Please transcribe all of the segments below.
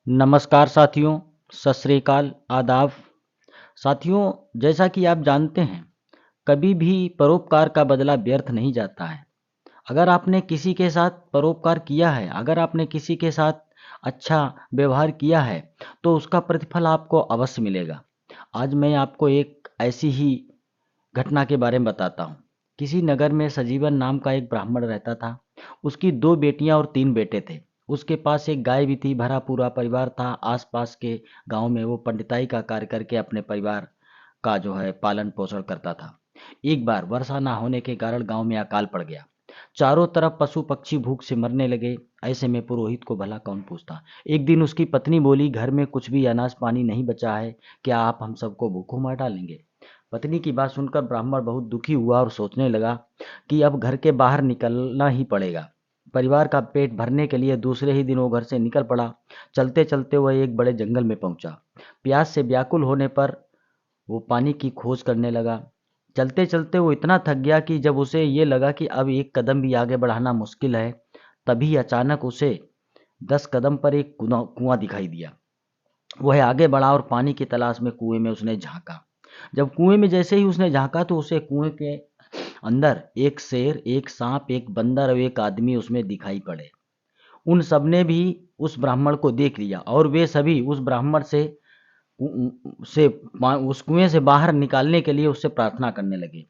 नमस्कार साथियों, सत श्री अकाल, आदाब। साथियों, जैसा कि आप जानते हैं, कभी भी परोपकार का बदला व्यर्थ नहीं जाता है। अगर आपने किसी के साथ परोपकार किया है, अगर आपने किसी के साथ अच्छा व्यवहार किया है, तो उसका प्रतिफल आपको अवश्य मिलेगा। आज मैं आपको एक ऐसी ही घटना के बारे में बताता हूँ। किसी नगर में सजीवन नाम का एक ब्राह्मण रहता था। उसकी 2 बेटियां और 3 बेटे थे। उसके पास एक गाय भी थी, भरा पूरा परिवार था। आसपास के गांव में वो पंडिताई का कार्य करके अपने परिवार का पालन पोषण करता था। एक बार वर्षा ना होने के कारण गांव में अकाल पड़ गया। चारों तरफ पशु पक्षी भूख से मरने लगे। ऐसे में पुरोहित को भला कौन पूछता। एक दिन उसकी पत्नी बोली, घर में कुछ भी अनाज पानी नहीं बचा है, क्या आप हम सबको भूखों मार डालेंगे। पत्नी की बात सुनकर ब्राह्मण बहुत दुखी हुआ और सोचने लगा कि अब घर के बाहर निकलना ही पड़ेगा। परिवार का पेट भरने के लिए दूसरे ही दिन वो घर से निकल पड़ा। चलते चलते वह एक बड़े जंगल में पहुंचा। प्यास से व्याकुल होने पर वो पानी की खोज करने लगा। चलते चलते वो इतना थक गया कि जब उसे ये लगा कि अब एक कदम भी आगे बढ़ाना मुश्किल है, तभी अचानक उसे 10 कदम पर एक कुआं दिखाई दिया। वह आगे बढ़ा और पानी की तलाश में कुएं में उसने झांका। जब कुएं में जैसे ही उसने झांका तो उसे कुएं के अंदर एक शेर, एक सांप, एक बंदर और एक आदमी उसमें दिखाई पड़े। उन सबने भी उस ब्राह्मण को देख लिया और वे सभी उस ब्राह्मण उस कुएं से बाहर निकालने के लिए उससे प्रार्थना करने लगे।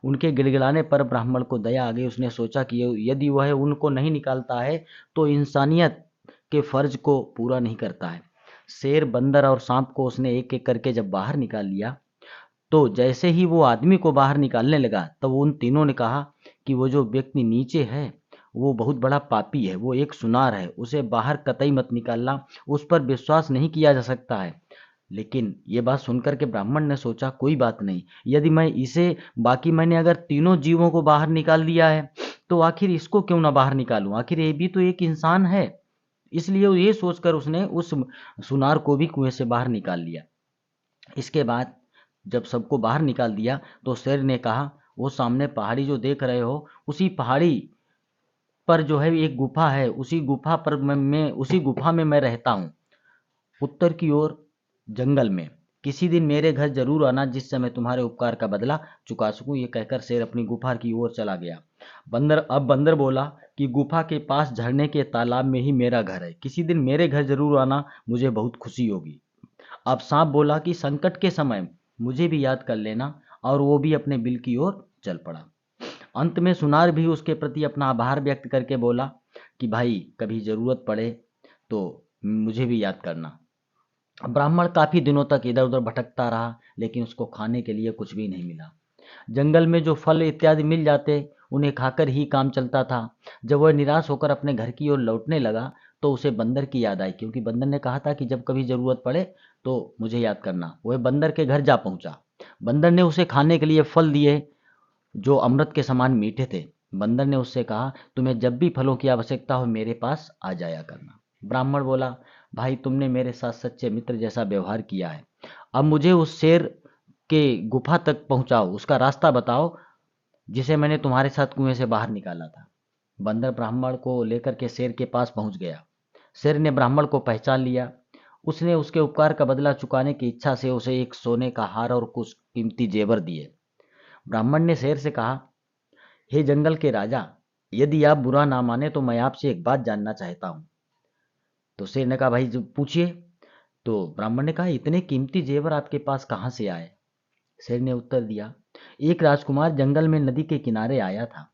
उनके गिड़गिड़ाने पर ब्राह्मण को दया आ गई। उसने सोचा कि यदि वह उनको नहीं निकालता है तो इंसानियत के फर्ज को पूरा नहीं करता है। शेर, बंदर और सांप को उसने एक एक करके जब बाहर निकाल लिया, तो जैसे ही वो आदमी को बाहर निकालने लगा, तब उन तीनों ने कहा कि वो जो व्यक्ति नीचे है वो बहुत बड़ा पापी है, वो एक सुनार है, उसे बाहर कतई मत निकालना, उस पर विश्वास नहीं किया जा सकता है। लेकिन ये बात सुनकर के ब्राह्मण ने सोचा, कोई बात नहीं, यदि मैं इसे बाकी मैंने अगर तीनों जीवों को बाहर निकाल दिया है, तो आखिर इसको क्यों ना बाहर निकालूं, आखिर ये भी तो एक इंसान है। इसलिए ये सोचकर उसने उस सुनार को भी कुएं से बाहर निकाल लिया। इसके बाद जब सबको बाहर निकाल दिया तो शेर ने कहा, वो सामने पहाड़ी जो देख रहे हो, उसी पहाड़ी पर एक गुफा है, उसी गुफा पर मैं उसी गुफा में मैं रहता हूँ, उत्तर की ओर जंगल में। किसी दिन मेरे घर जरूर आना, जिससे मैं तुम्हारे उपकार का बदला चुका सकूं। ये कहकर शेर अपनी गुफा की ओर चला गया। बंदर बोला कि गुफा के पास झरने के तालाब में ही मेरा घर है, किसी दिन मेरे घर जरूर आना, मुझे बहुत खुशी होगी। अब सांप बोला कि संकट के समय मुझे भी याद कर लेना, और वो भी अपने बिल की ओर चल पड़ा। अंत में सुनार भी उसके प्रति अपना आभार व्यक्त करके बोला कि भाई, कभी जरूरत पड़े तो मुझे भी याद करना। ब्राह्मण काफी दिनों तक इधर उधर भटकता रहा, लेकिन उसको खाने के लिए कुछ भी नहीं मिला। जंगल में जो फल इत्यादि मिल जाते, उन्हें खाकर ही काम चलता था। जब वह निराश होकर अपने घर की ओर लौटने लगा, तो उसे बंदर की याद आई, क्योंकि बंदर ने कहा था कि जब कभी जरूरत पड़े तो मुझे याद करना। वह बंदर के घर जा पहुंचा। बंदर ने उसे खाने के लिए फल दिए जो अमृत के समान मीठे थे। बंदर ने उससे कहा, तुम्हें जब भी फलों की आवश्यकता हो मेरे पास आ जाया करना। ब्राह्मण बोला, भाई, तुमने मेरे साथ सच्चे मित्र जैसा व्यवहार किया है। अब मुझे उस शेर के गुफा तक पहुंचाओ, उसका रास्ता बताओ जिसे मैंने तुम्हारे साथ कुएं से बाहर निकाला था। बंदर ब्राह्मण को लेकर के शेर के पास पहुंच गया। शेर ने ब्राह्मण को पहचान लिया। उसने उसके उपकार का बदला चुकाने की इच्छा से उसे एक सोने का हार और कुछ कीमती जेवर दिए। ब्राह्मण ने शेर से कहा, हे जंगल के राजा, यदि आप बुरा ना माने तो मैं आपसे एक बात जानना चाहता हूँ। तो शेर ने कहा, भाई जो पूछिए। तो ब्राह्मण ने कहा, इतने कीमती जेवर आपके पास कहाँ से आए। शेर ने उत्तर दिया, एक राजकुमार जंगल में नदी के किनारे आया था।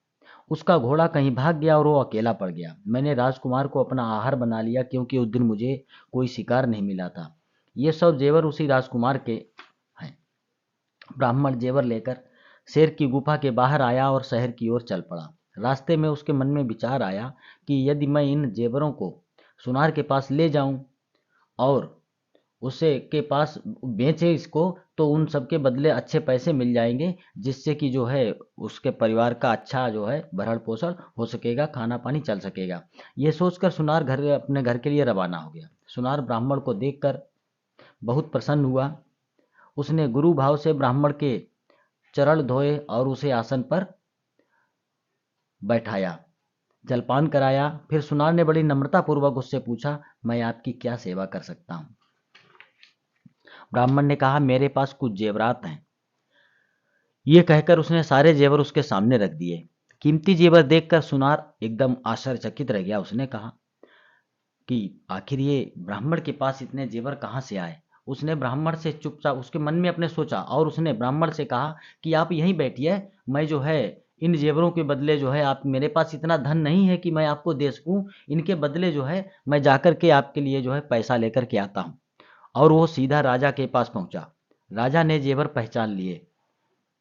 उसका घोड़ा कहीं भाग गया और वो अकेला पड़ गया। मैंने राजकुमार को अपना आहार बना लिया, क्योंकि उस दिन मुझे कोई शिकार नहीं मिला था। ये सब जेवर उसी राजकुमार के हैं। ब्राह्मण जेवर लेकर शेर की गुफा के बाहर आया और शहर की ओर चल पड़ा। रास्ते में उसके मन में विचार आया कि यदि मैं इन जेवरों को सुनार के पास ले जाऊं और उसे के पास बेचे इसको, तो उन सब के बदले अच्छे पैसे मिल जाएंगे, जिससे कि उसके परिवार का अच्छा भरण पोषण हो सकेगा, खाना पानी चल सकेगा। ये सोचकर सुनार घर अपने घर के लिए रवाना हो गया। सुनार ब्राह्मण को देखकर बहुत प्रसन्न हुआ। उसने गुरु भाव से ब्राह्मण के चरण धोए और उसे आसन पर बैठाया। जलपान कराया। फिर सुनार ने बड़ी नम्रतापूर्वक उससे पूछा, मैं आपकी क्या सेवा कर सकता हूँ? ब्राह्मण ने कहा, मेरे पास कुछ जेवरात हैं। ये कहकर उसने सारे जेवर उसके सामने रख दिए। कीमती जेवर देखकर सुनार एकदम आश्चर्यचकित रह गया। उसने कहा कि आखिर ये ब्राह्मण के पास इतने जेवर कहाँ से आए? उसने ब्राह्मण से चुपचाप उसके मन में अपने सोचा और उसने ब्राह्मण से कहा कि आप यहीं बैठिए, मैं जो है इन जेवरों के बदले जो है, आप मेरे पास इतना धन नहीं है कि मैं आपको दे सकूं, इनके बदले जो है मैं जाकर के आपके लिए जो है पैसा लेकर के आता हूँ। और वो सीधा राजा के पास पहुंचा। राजा ने जेवर पहचान लिए।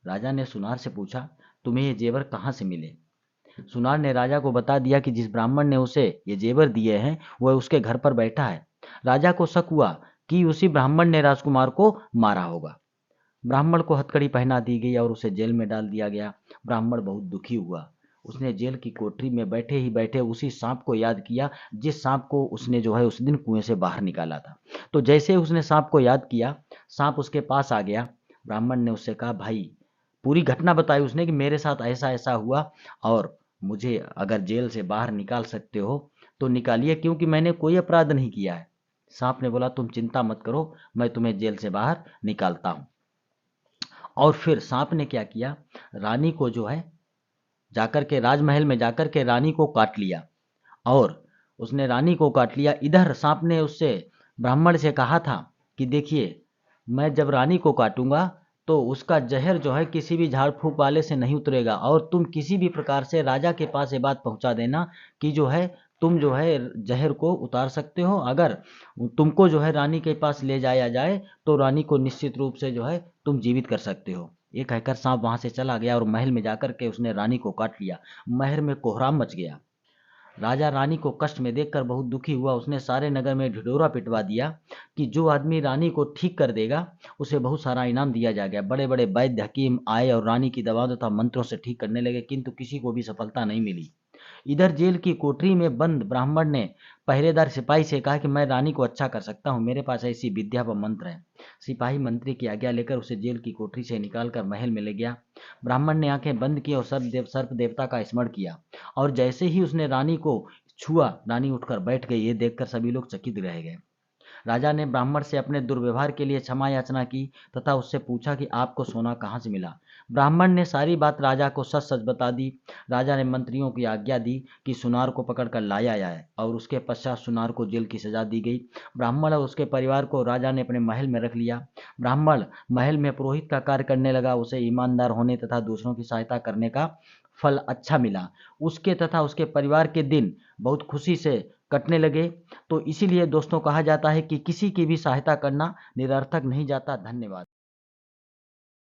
राजा ने सुनार से पूछा, तुम्हें ये जेवर कहाँ से मिले? सुनार ने राजा को बता दिया कि जिस ब्राह्मण ने उसे ये जेवर दिए हैं वह उसके घर पर बैठा है। राजा को शक हुआ कि उसी ब्राह्मण ने राजकुमार को मारा होगा। ब्राह्मण को हथकड़ी पहना दी गई और उसे जेल में डाल दिया गया। ब्राह्मण बहुत दुखी हुआ। उसने जेल की कोठरी में बैठे ही बैठे उसी सांप को याद किया जिस सांप को उसने जो है उस दिन कुएं से बाहर निकाला था। तो जैसे ही उसने सांप को याद किया, सांप उसके पास आ गया। ब्राह्मण ने उससे कहा, भाई, पूरी घटना बताई उसने कि मेरे साथ ऐसा ऐसा हुआ और मुझे अगर जेल से बाहर निकाल सकते हो तो निकालिए, क्योंकि मैंने कोई अपराध नहीं किया है। सांप ने बोला, तुम चिंता मत करो, मैं तुम्हें जेल से बाहर निकालता हूं। और फिर सांप ने क्या किया, रानी को जो है जाकर के राजमहल में जाकर के रानी को काट लिया। और उसने रानी को काट लिया। इधर सांप ने उससे ब्राह्मण से कहा था कि देखिए, मैं जब रानी को काटूंगा तो उसका जहर जो है किसी भी झाड़ फूक वाले से नहीं उतरेगा और तुम किसी भी प्रकार से राजा के पास ये बात पहुंचा देना कि जो है तुम जो है जहर को उतार सकते हो। अगर तुमको जो है रानी के पास ले जाया जाए तो रानी को निश्चित रूप से जो है तुम जीवित कर सकते हो। ये कहकर सांप वहां से चला गया और महल में जाकर के उसने रानी को काट लिया। महल में कोहराम मच गया। राजा रानी को कष्ट में देखकर बहुत दुखी हुआ। उसने सारे नगर में ढिढोरा पिटवा दिया कि जो आदमी रानी को ठीक कर देगा उसे बहुत सारा इनाम दिया जाएगा। बड़े बड़े वैद्य हकीम आए और रानी की दवाओं तथा मंत्रों से ठीक करने लगे, किंतु किसी को भी सफलता नहीं मिली। इधर जेल की कोठरी में बंद ब्राह्मण ने पहरेदार सिपाही से कहा कि मैं रानी को अच्छा कर सकता हूँ, मेरे पास ऐसी विद्या व मंत्र है। सिपाही मंत्री की आज्ञा लेकर उसे जेल की कोठरी से निकालकर महल में ले गया। ब्राह्मण ने आंखें बंद की और सर्प देवता का स्मरण किया और जैसे ही उसने रानी को छुआ, रानी उठकर बैठ गई। ये देखकर सभी लोग चकित रह गए। राजा ने ब्राह्मण से अपने दुर्व्यवहार के लिए क्षमा याचना की तथा उससे पूछा कि आपको सोना कहाँ से मिला। ब्राह्मण ने सारी बात राजा को सच सच बता दी। राजा ने मंत्रियों की आज्ञा दी कि सुनार को पकड़कर लाया जाए और उसके पश्चात सुनार को जेल की सजा दी गई। ब्राह्मण और उसके परिवार को राजा ने अपने महल में रख लिया। ब्राह्मण महल में पुरोहित का कार्य करने लगा। उसे ईमानदार होने तथा दूसरों की सहायता करने का फल अच्छा मिला। उसके तथा उसके परिवार के दिन बहुत खुशी से कटने लगे। तो इसीलिए दोस्तों कहा जाता है कि किसी की भी सहायता करना निरर्थक नहीं जाता। धन्यवाद।